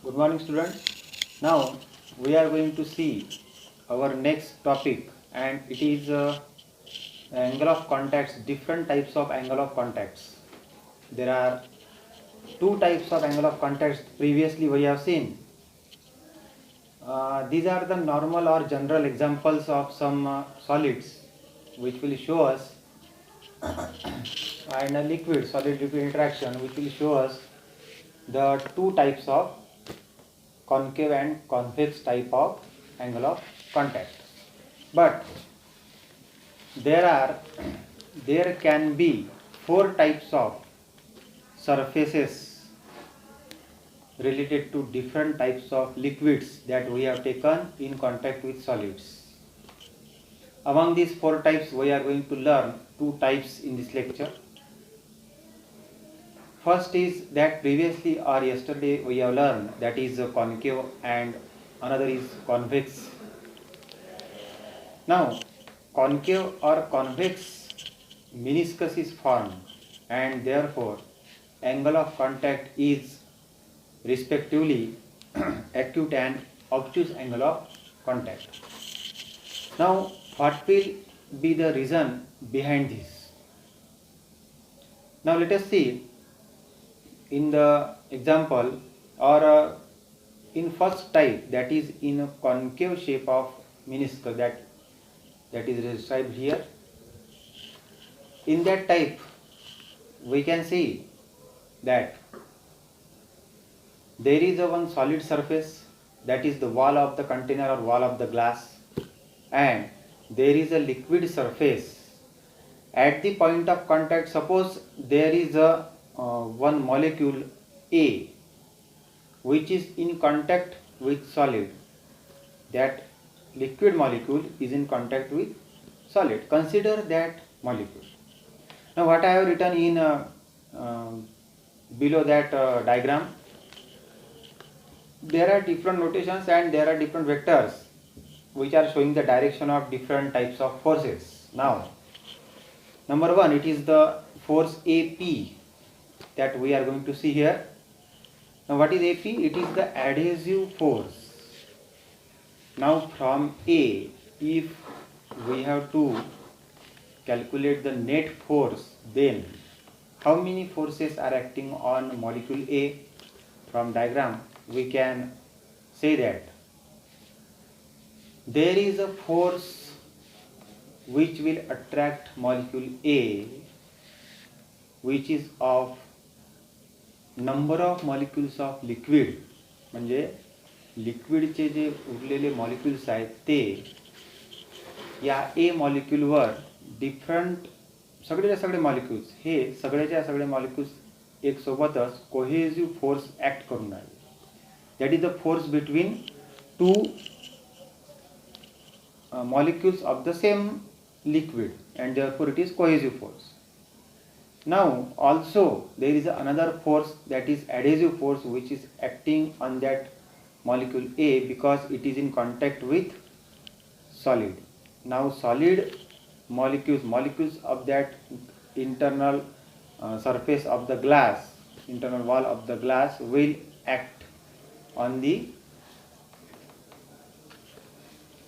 Good morning, students. Now we are going to see our next topic, and it is angle of contacts, different types of angle of contacts. There are two types of angle of contacts previously we have seen. These are the normal or general examples of some solids which will show us and a liquid solid liquid interaction which will show us the two types of concave and convex type of angle of contact. But there can be four types of surfaces related to different types of liquids that we have taken in contact with solids. Among these four types, we are going to learn two types in this lecture. First is that previously or yesterday we have learned, that is concave, and another is convex. Now, concave or convex meniscus is formed, and therefore angle of contact is respectively acute and obtuse angle of contact. Now, what will be the reason behind this? Now let us see in the example, or in first type, that is in a concave shape of meniscus, that is described here. In that type, we can see that there is a one solid surface, that is the wall of the container or wall of the glass, and there is a liquid surface. At the point of contact, suppose there is a one molecule A which is in contact with solid. That liquid molecule is in contact with solid. Consider that molecule. Now what I have written in below that diagram, there are different notations and there are different vectors which are showing the direction of different types of forces. Now, number one, it is the force AP that we are going to see here. Now what is AP? It is the adhesive force. Now from A, if we have to calculate the net force, then how many forces are acting on molecule A? From diagram we can say that there is a force which will attract molecule A, which is of number of molecules of liquid, म्हणजे लिक्विडचे जे उरलेले molecules आहेत ते या ए मॉलिक्यूलवर different सगळेच्या सगळे molecules हे सगळेच्या सगळे molecules एक सोबतच कोहेसिव्ह फोर्स ॲक्ट करून राहिले. That is the force between two molecules of the same liquid, and therefore it is cohesive force. Now also there is another force, that is adhesive force, which is acting on that molecule A because it is in contact with solid. Now solid molecules of that internal surface of the glass, internal wall of the glass, will act on the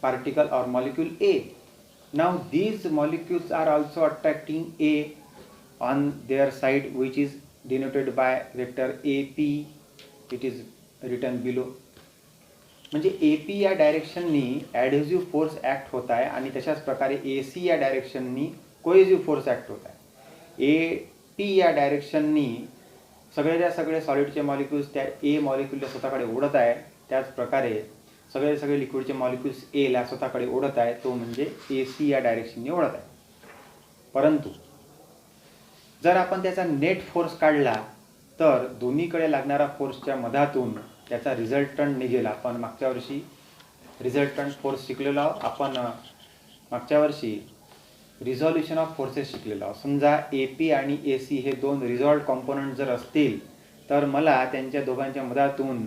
particle or molecule A. Now these molecules are also attracting A on their side, which is denoted by vector AP. It is written below. म्हणजे AP या डायरेक्शननी ॲडहेसिव्ह force act होत आहे आणि तशाच प्रकारे AC या डायरेक्शननी cohesive force act होत आहे. AP या डायरेक्शननी सगळेच्या सगळे सॉलिडचे मॉलिक्युल्स त्या A मॉलिक्युलला स्वतःकडे ओढत आहे. त्याच प्रकारे सगळे लिक्विडचे मॉलिक्युल्स ए ला स्वतःकडे ओढत आहे, तो म्हणजे AC या डायरेक्शनने ओढत आहे. परंतु जर आपण त्याचा नेट फोर्स काढला तर दोन्हीकडे लागणारा फोर्सच्या मधातून त्याचा रिझल्टंट निघेल. आपण मागच्या वर्षी रिझल्टंट फोर्स शिकलेलो आहोत. आपण मागच्या वर्षी रिझॉल्युशन ऑफ फोर्सेस शिकलेलो आहोत. समजा AP आणि AC हे दोन रिझॉल्व्ड कॉम्पोनंट जर असतील तर मला त्यांच्या दोघांच्या मधातून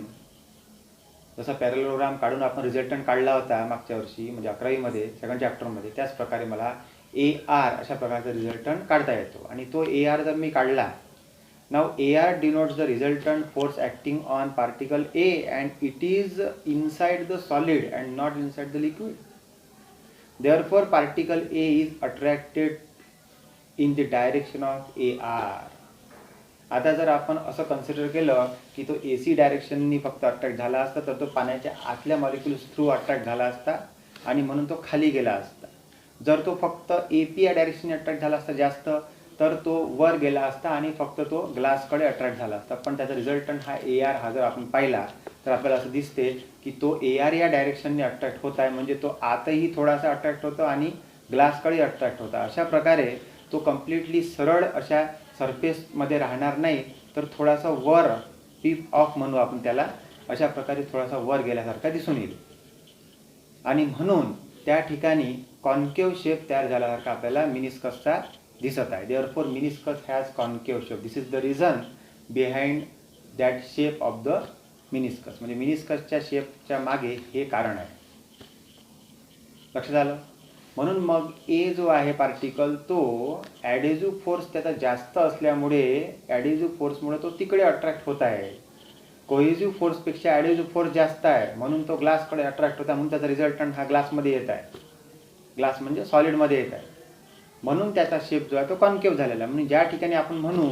जसा पॅरलोग्राम काढून आपण रिझल्टंट काढला होता मागच्या वर्षी, म्हणजे 11वी मध्ये सेकंड चॅप्टरमध्ये, त्याच प्रकारे मला AR अशा प्रकारचा रिझल्टंट काढता येतो. आणि तो AR जर मी काढला, now AR denotes the resultant force acting on particle A and it is inside the solid and not inside the liquid. Therefore particle A is attracted in the direction of AR. आता जर आपण असं consider केलं की तो AC डायरेक्शननी फक्त attract झाला असता तर तो पाण्याच्या आतल्या मॉलिक्युल्स थ्रू अट्रॅक्ट झाला असता आणि म्हणून तो खाली गेला असता. जर तो फक्त AP या डायरेक्शनने अट्रॅक्ट झाला असता जास्त तर तो वर गेला असता आणि फक्त तो ग्लासकडे अट्रॅक्ट झाला असता. पण त्याचा रिझल्टंट हा AR हा जर आपण पाहिला तर आपल्याला असं दिसते की तो AR या डायरेक्शनने अट्रॅक्ट होत आहे, म्हणजे तो आतही थोडासा अट्रॅक्ट होतो आणि ग्लासकडे अट्रॅक्ट होता. अशा प्रकारे तो कम्प्लिटली सरळ अशा सरफेसमध्ये राहणार नाही तर थोडासा वर टिप ऑफ म्हणू आपण त्याला, अशा प्रकारे थोडासा वर गेल्यासारखा दिसून येईल. आणि म्हणून त्या ठिकाणी कॉन्केव्ह शेप तयार झाल्यासारखा आपल्याला मिनिस्कसचा दिसत आहे. Therefore meniscus has concave shape. This is the reason behind that shape of the meniscus. म्हणजे मिनिस्कसच्या शेपच्या मागे हे कारण आहे. लक्षात आलं? म्हणून मग ए जो आहे पार्टिकल तो ॲडेझिव्ह फोर्स त्याचा जास्त असल्यामुळे ॲडेझिव्ह फोर्समुळे तो तिकडे अट्रॅक्ट होत आहे. कोहेझिव्ह फोर्सपेक्षा ॲडेझिव्ह फोर्स जास्त आहे म्हणून तो ग्लासकडे अट्रॅक्ट होता, म्हणून त्याचा रिझल्टंट हा ग्लासमध्ये येत आहे. ग्लास म्हणजे सॉलिडमध्ये येत आहे, म्हणून त्याचा शेप जो आहे तो कॉन्केव्ह झालेला आहे. म्हणून ज्या ठिकाणी आपण म्हणू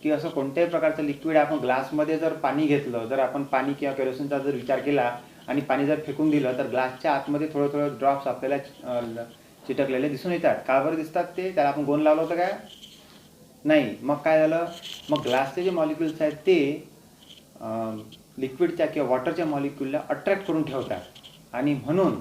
की असं कोणत्याही प्रकारचं लिक्विड आपण ग्लासमध्ये जर पाणी घेतलं, जर आपण पाणी किंवा केरोसिनचा जर विचार केला आणि पाणी जर फेकून दिलं तर ग्लासच्या आतमध्ये थोडं थोडं ड्रॉप्स आपल्याला चिटकलेले दिसून येतात. का बरं दिसतात ते? त्याला आपण गोंद लावलं होतं काय? नाही. मग काय झालं? मग ग्लासचे जे मॉलिक्युल्स आहेत ते लिक्विडच्या किंवा वॉटरच्या मॉलिक्युलला अट्रॅक्ट करून ठेवतात आणि म्हणून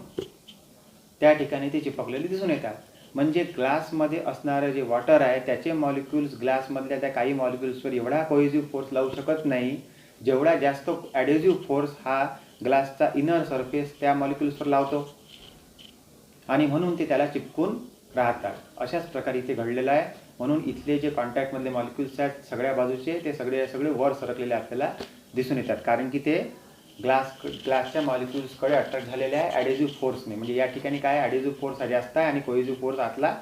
त्या ठिकाणी ते चिपकलेले दिसून येतात. म्हणजे ग्लासमध्ये असणारं जे वॉटर आहे त्याचे मॉलिक्युल्स ग्लासमधल्या त्या काही मॉलिक्युल्सवर एवढा कोहेझिव्ह फोर्स लावू शकत नाही जेवढा जास्त ॲडेझिव्ह फोर्स हा ग्लासचा इनर सरफेस त्या मॉलिक्युल्सवर लावतो आणि म्हणून ते त्याला चिपकून राहतात. अशाच प्रकारे इथे घडलेलं आहे. म्हणून इथले जे कॉन्टॅक्टमधले मॉलिक्युल्स आहेत सगळ्या बाजूचे ते सगळे वर सरकलेले आपल्याला दिसून येतात, कारण की ते ग्लासच्या मॉलिक्युल्सकडे अट्रॅक्ट झालेले आहे ॲडेझिव्ह फोर्सने. म्हणजे या ठिकाणी काय ॲडेझिव्ह फोर्स हा जास्त आहे आणि कोहेझिव्ह फोर्स आतला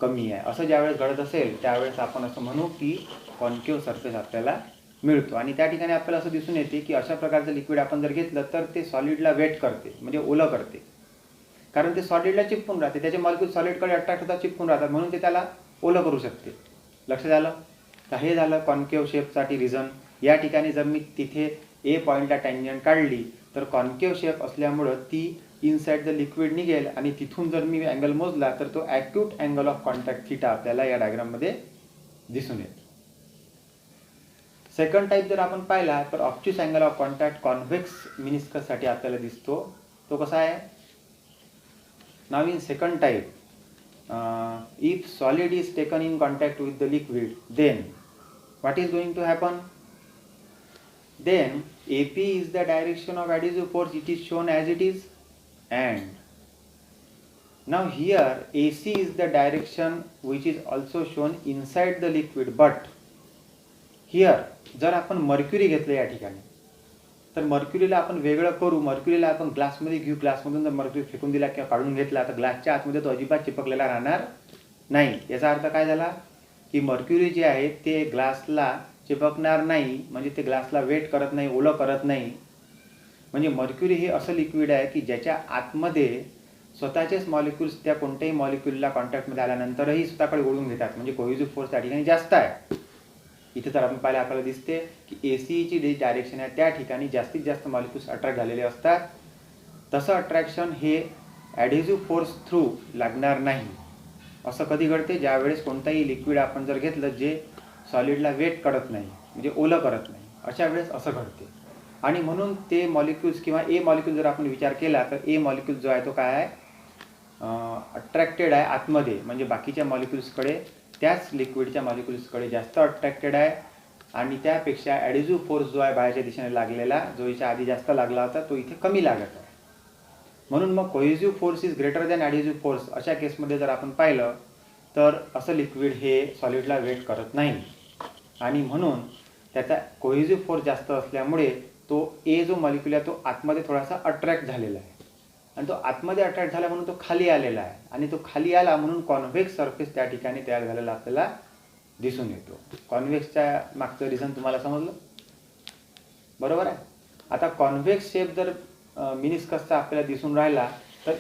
कमी आहे. असं ज्यावेळेस घडत असेल त्यावेळेस आपण असं म्हणू की कॉन्केव्ह सरफेस आपल्याला मिळतो. आणि त्या ठिकाणी आपल्याला असं दिसून येते की अशा प्रकारचं लिक्विड आपण जर घेतलं तर ते सॉलिडला वेट करते, म्हणजे ओलं करते, कारण ते सॉलिडला चिपकून राहते. त्याचे मॉलिक्युल सॉलिडकडे अट्रॅक्ट होतात, चिपकून राहतात, म्हणून ते त्याला ओलं करू शकते. लक्षात आलं? तर हे झालं कॉन्केव्ह शेपसाठी रिझन. या ठिकाणी जर मी तिथे ए पॉईंटला टँजंट काढली तर कॉन्केव्ह शेप असल्यामुळं ती इनसाइड द लिक्विड निघेल आणि तिथून जर मी अँगल मोजला तर तो acute angle of contact theta आपल्याला या डायग्राममध्ये दिसून येईल. सेकंड टाईप जर आपण पाहिला तर obtuse angle of contact convex मिनिस्कससाठी आपल्याला दिसतो. तो कसा आहे? नाव in second type, if solid is taken in contact with the liquid, then what is going to happen? Then AP is the direction of adhesive force, it is shown as it is, and now here AC is the direction which is also shown inside the liquid. But here जर आपण mercury घेतलं या ठिकाणी तर मर्क्युरीला आपण वेगळं करू. मर्क्युरीला आपण ग्लासमध्ये घेऊ, ग्लासमधून जर मर्क्युरी फेकून दिला किंवा काढून घेतला तर ग्लासच्या आतमध्ये तो अजिबात चिपकलेला राहणार नाही. याचा अर्थ काय झाला की मर्क्युरी जे आहे ते ग्लासला चिपकणार नाही, म्हणजे ते ग्लासला वेट करत नाही, ओलं करत नाही. म्हणजे मर्क्युरी हे असं लिक्विड आहे की ज्याच्या आतमध्ये स्वतःचेच मॉलिक्युल्स त्या कोणत्याही मॉलिक्युलला कॉन्टॅक्टमध्ये आल्यानंतरही स्वतःकडे ओढून घेतात. म्हणजे कोहेझिव्ह फोर्स त्या ठिकाणी जास्त आहे. इथे तर आपण पाहिलं आपल्याला दिसते की ACची जी डायरेक्शन आहे त्या ठिकाणी जास्तीत जास्त मॉलिक्युल्स अट्रॅक्ट झालेले असतात. तसं अट्रॅक्शन हे ॲडेझिव्ह फोर्स थ्रू लागणार नाही. असं कधी घडते? ज्यावेळेस कोणताही लिक्विड आपण जर घेतलं जे सॉलिडला वेट करत नाही, म्हणजे ओलं करत नाही, अशा वेळेस असं घडते. आणि म्हणून ते मॉलिक्युल्स किंवा ए मॉलिक्युल जर आपण विचार केला तर ए मॉलिक्युल जो आहे तो काय आहे? अट्रॅक्टेड आहे आतमध्ये, म्हणजे बाकीच्या मॉलिक्युल्सकडे, त्याच लिक्विडच्या मॉलिक्युल्सकडे जास्त अट्रॅक्टेड आहे. आणि त्यापेक्षा ॲडेझिव्ह फोर्स जो आहे बाहेरच्या दिशेने लागलेला, जो याच्या आधी जास्त लागला होता तो इथे कमी लागत आहे. म्हणून मग cohesive force is greater than adhesive force अशा केसमध्ये जर आपण पाहिलं तर असं लिक्विड हे सॉलिडला वेट करत नाही आणि म्हणून त्याचा कोहेझिव्ह फोर्स जास्त असल्यामुळे तो ए जो मॉलिक्युल आहे तो आतमध्ये थोडासा अट्रॅक्ट झालेला आहे. आणि तो आतमध्ये अट्रॅक्ट झाला म्हणून तो खाली आलेला आहे, आणि तो खाली आला म्हणून कॉन्व्हेक्स सरफेस त्या ठिकाणी तयार झालेला आपल्याला दिसून येतो. कॉन्व्हेक्सच्या मागचं रिझन तुम्हाला समजलं, बरोबर आहे. आता कॉन्व्हेक्स शेप जर मिनिस्कसचा आपल्याला दिसून राहिला तर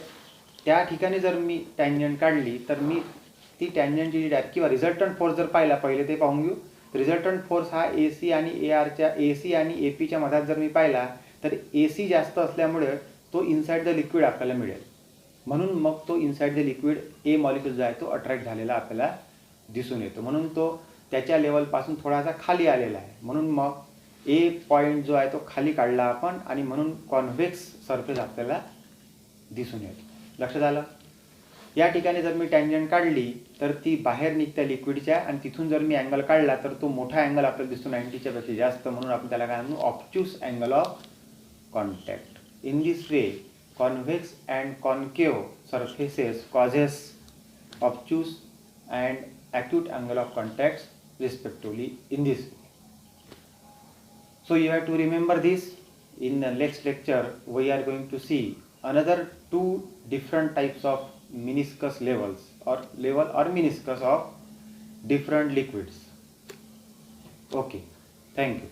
त्या ठिकाणी जर मी टँजंट काढली तर मी ती टँजंटची जी डायरेक्ट किंवा रिझल्टंट फोर्स जर पाहिला, पहिले ते पाहून घेऊ. रिझल्टंट फोर्स हा AC आणि AC आणि AP मधात जर मी पाहिला तर AC जास्त असल्यामुळे तो इनसाइड द लिक्विड आपल्याला मिळेल, म्हणून मग तो inside the liquid A molecule जो आहे तो अट्रॅक्ट झालेला आपल्याला दिसून येतो, म्हणून तो त्याच्या लेवलपासून थोडासा खाली आलेला आहे, म्हणून मग A पॉईंट जो आहे तो खाली काढला आपण, आणि म्हणून कॉन्व्हेक्स सरफेस आपल्याला दिसून येतो. लक्षात आलं. या ठिकाणी जर मी टँजंट काढली तर ती बाहेर निघत्या लिक्विडच्या, आणि तिथून जर मी अँगल काढला तर तो मोठा अँगल आपल्याला दिसतो 90च्या पेक्षा जास्त, म्हणून आपण त्याला काय म्हणू, obtuse angle of contact. In this way convex and concave surfaces causes obtuse and acute angle of contact respectively in this way. So you have to remember this. In the next lecture we are going to see another two different types of meniscus levels or meniscus of different liquids. Okay, thank you.